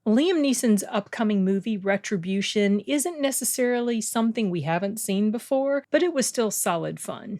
Liam Neeson's upcoming movie, Retribution, isn't necessarily something we haven't seen before, but it was still solid fun.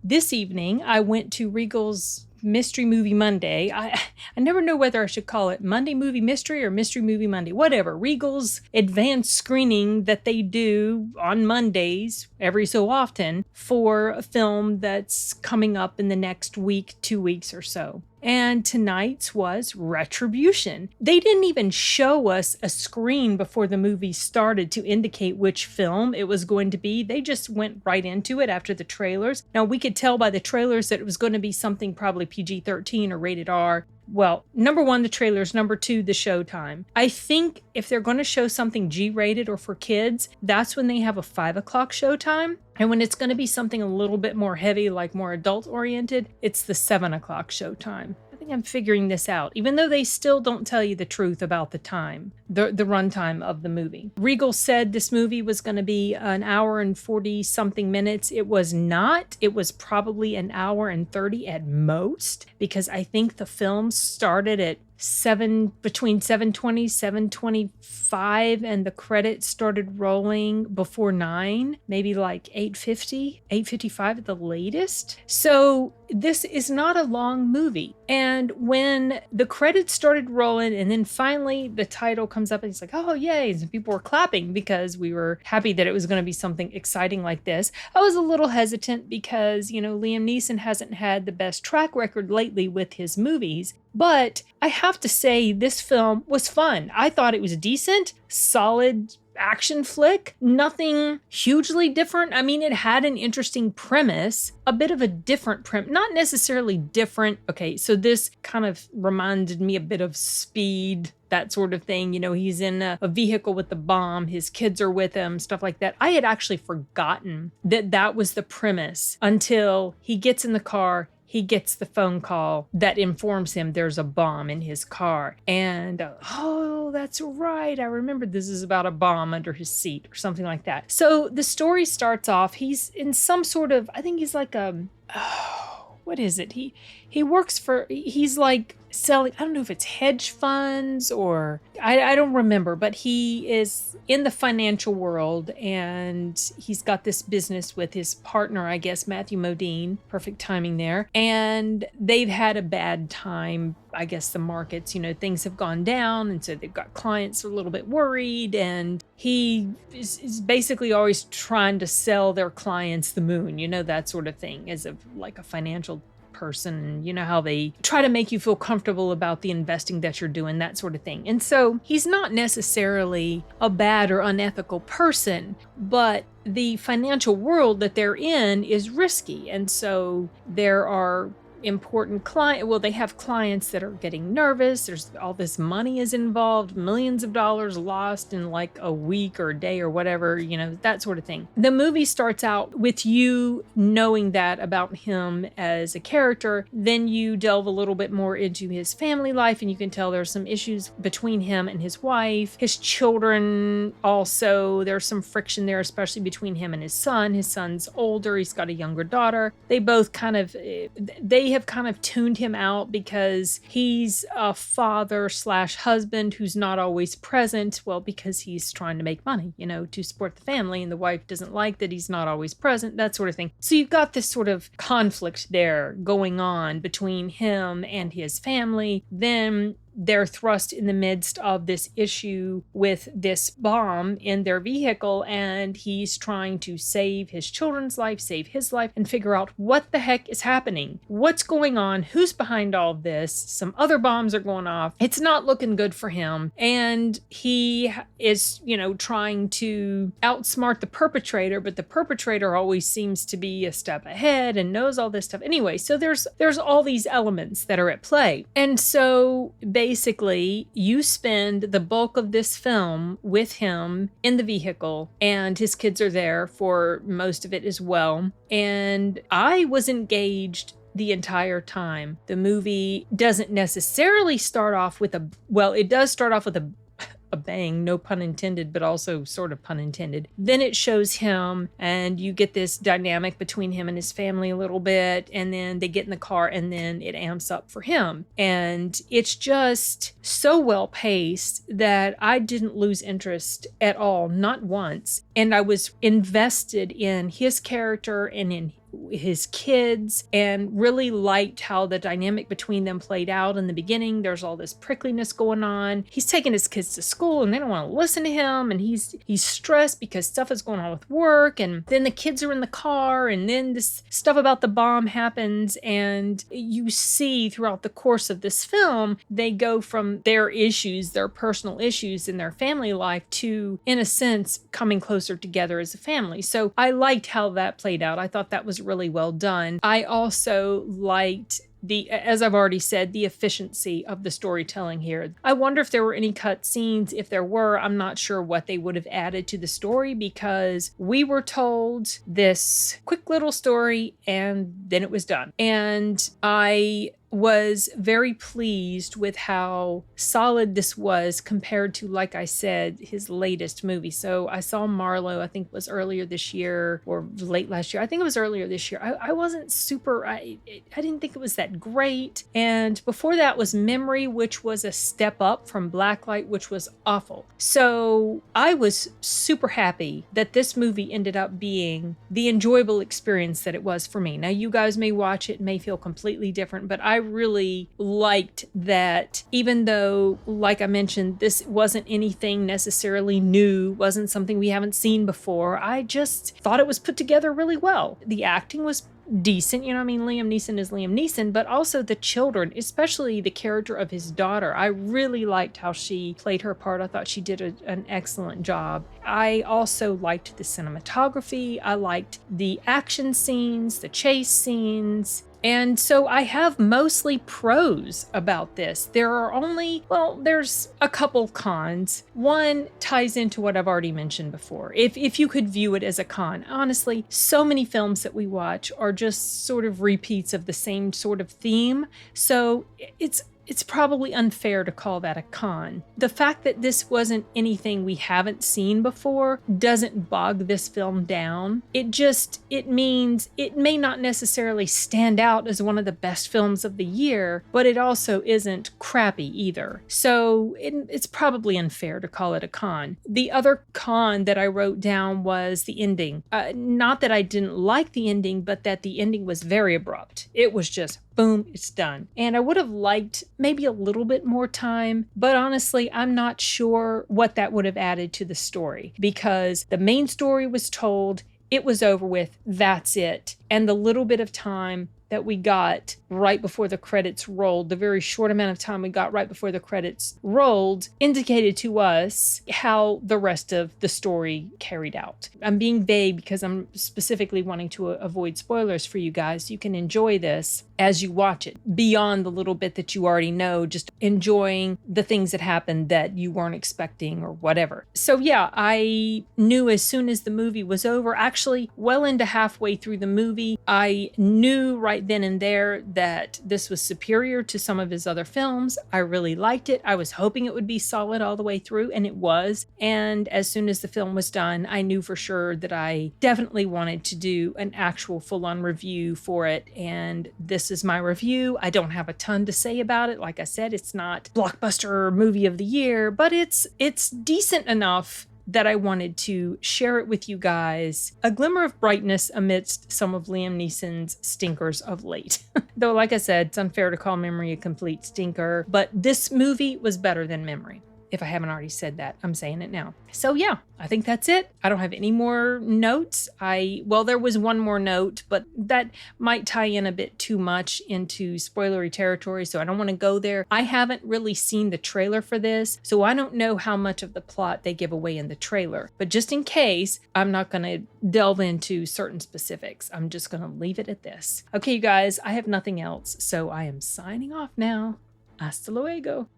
This evening, I went to Regal's Mystery Movie Monday. I never know whether I should call it Monday Movie Mystery or Mystery Movie Monday. Whatever. Regal's advanced screening that they do on Mondays every so often for a film that's coming up in the next week, 2 weeks or so. And tonight's was Retribution. They didn't even show us a screen before the movie started to indicate which film it was going to be. They just went right into it after the trailers. Now, we could tell by the trailers that it was going to be something probably PG-13 or rated R. Well, number one, the trailers. Number two, the showtime. I think if they're going to show something G-rated or for kids, that's when they have a 5 o'clock showtime. And when it's going to be something a little bit more heavy, like more adult-oriented, it's the 7 o'clock showtime. I think I'm figuring this out, even though they still don't tell you the truth about the time, the runtime of the movie. Regal said this movie was going to be an hour and 40-something minutes. It was not. It was probably an hour and 30 at most, because I think the film started at between 7:20, 7:25, and the credits started rolling before 9, maybe like 8:50, 8:55 at the latest. So this is not a long movie. And when the credits started rolling and then finally the title comes up and it's like, oh, yay, and people were clapping because we were happy that it was going to be something exciting like this. I was a little hesitant because, Liam Neeson hasn't had the best track record lately with his movies. But I have to say, this film was fun. I thought it was decent, solid action flick, nothing hugely different. I mean, it had an interesting premise, a bit of a different premise, not necessarily different. Okay, so this kind of reminded me a bit of Speed, that sort of thing. He's in a vehicle with the bomb, his kids are with him, stuff like that. I had actually forgotten that was the premise until he gets in the car. He gets the phone call that informs him there's a bomb in his car. And, oh, that's right. I remember this is about a bomb under his seat or something like that. So the story starts off, he's in some sort of, I think he's like what is it? He works for, he's like selling, I don't know if it's hedge funds or, I don't remember, but he is in the financial world and he's got this business with his partner, I guess, Matthew Modine, perfect timing there. And they've had a bad time. I guess the markets, things have gone down. And so they've got clients a little bit worried. And he is basically always trying to sell their clients the moon, that sort of thing, as like a financial person. How they try to make you feel comfortable about the investing that you're doing, that sort of thing. And so he's not necessarily a bad or unethical person, but the financial world that they're in is risky. And so there are important they have clients that are getting nervous. There's all this money is involved, millions of dollars lost in like a week or a day or whatever, that sort of thing. The movie starts out with you knowing that about him as a character. Then you delve a little bit more into his family life and you can tell there's some issues between him and his wife, his children. Also, there's some friction there, especially between him and his son. His son's older. He's got a younger daughter. They both they have kind of tuned him out because he's a father/husband who's not always present. Well, because he's trying to make money, to support the family, and the wife doesn't like that he's not always present, that sort of thing. So you've got this sort of conflict there going on between him and his family. Then they're thrust in the midst of this issue with this bomb in their vehicle, and he's trying to save his children's life, save his life, and figure out what the heck is happening. What's going on? Who's behind all of this? Some other bombs are going off. It's not looking good for him. And he is, trying to outsmart the perpetrator, but the perpetrator always seems to be a step ahead and knows all this stuff. Anyway, so there's all these elements that are at play. And so basically, you spend the bulk of this film with him in the vehicle, and his kids are there for most of it as well. And I was engaged the entire time. The movie doesn't necessarily start off with it does start off with a bang, no pun intended, but also sort of pun intended. Then it shows him, and you get this dynamic between him and his family a little bit, and then they get in the car, and then it amps up for him. And it's just so well paced that I didn't lose interest at all, not once. And I was invested in his character and in his kids, and really liked how the dynamic between them played out in the beginning. There's all this prickliness going on. He's taking his kids to school and they don't want to listen to him, and he's stressed because stuff is going on with work, and then the kids are in the car, and then this stuff about the bomb happens, and you see throughout the course of this film they go from their issues, their personal issues in their family life, to, in a sense, coming closer together as a family. So I liked how that played out. I thought that was really well done. I also liked as I've already said, the efficiency of the storytelling here. I wonder if there were any cut scenes. If there were, I'm not sure what they would have added to the story, because we were told this quick little story and then it was done. And I was very pleased with how solid this was compared to, like I said, his latest movie. So I saw Marlowe, I think it was earlier this year or late last year. I think it was earlier this year. I wasn't super, I didn't think it was that great. And before that was Memory, which was a step up from Blacklight, which was awful. So I was super happy that this movie ended up being the enjoyable experience that it was for me. Now, you guys may watch it and may feel completely different, but I really liked that, even though, like I mentioned, this wasn't anything necessarily new, wasn't something we haven't seen before. I just thought it was put together really well. The acting was decent. You know, I mean, Liam Neeson is Liam Neeson, but also the children, especially the character of his daughter. I really liked how she played her part. I thought she did an excellent job. I also liked the cinematography. I liked the action scenes, the chase scenes. And so I have mostly pros about this. There's a couple cons. One ties into what I've already mentioned before. If you could view it as a con, honestly, so many films that we watch are just sort of repeats of the same sort of theme. So it's probably unfair to call that a con. The fact that this wasn't anything we haven't seen before doesn't bog this film down. It means it may not necessarily stand out as one of the best films of the year, but it also isn't crappy either. So it's probably unfair to call it a con. The other con that I wrote down was the ending. Not that I didn't like the ending, but that the ending was very abrupt. It was just boom, it's done. And I would have liked maybe a little bit more time, but honestly, I'm not sure what that would have added to the story, because the main story was told, it was over with, that's it. And the little bit of time that we got right before the credits rolled, the very short amount of time we got right before the credits rolled, indicated to us how the rest of the story carried out. I'm being vague because I'm specifically wanting to avoid spoilers for you guys. You can enjoy this as you watch it, beyond the little bit that you already know, just enjoying the things that happened that you weren't expecting or whatever. So yeah, I knew as soon as the movie was over, actually well into halfway through the movie, I knew right then and there that this was superior to some of his other films. I really liked it. I was hoping it would be solid all the way through, and it was. And as soon as the film was done, I knew for sure that I definitely wanted to do an actual full-on review for it. And this is my review. I don't have a ton to say about it. Like I said, it's not blockbuster movie of the year, but it's decent enough that I wanted to share it with you guys. A glimmer of brightness amidst some of Liam Neeson's stinkers of late. Though, like I said, it's unfair to call Memory a complete stinker, but this movie was better than Memory. If I haven't already said that, I'm saying it now. So yeah, I think that's it. I don't have any more notes. There was one more note, but that might tie in a bit too much into spoilery territory, so I don't want to go there. I haven't really seen the trailer for this, so I don't know how much of the plot they give away in the trailer. But just in case, I'm not going to delve into certain specifics. I'm just going to leave it at this. Okay, you guys, I have nothing else, so I am signing off now. Hasta luego.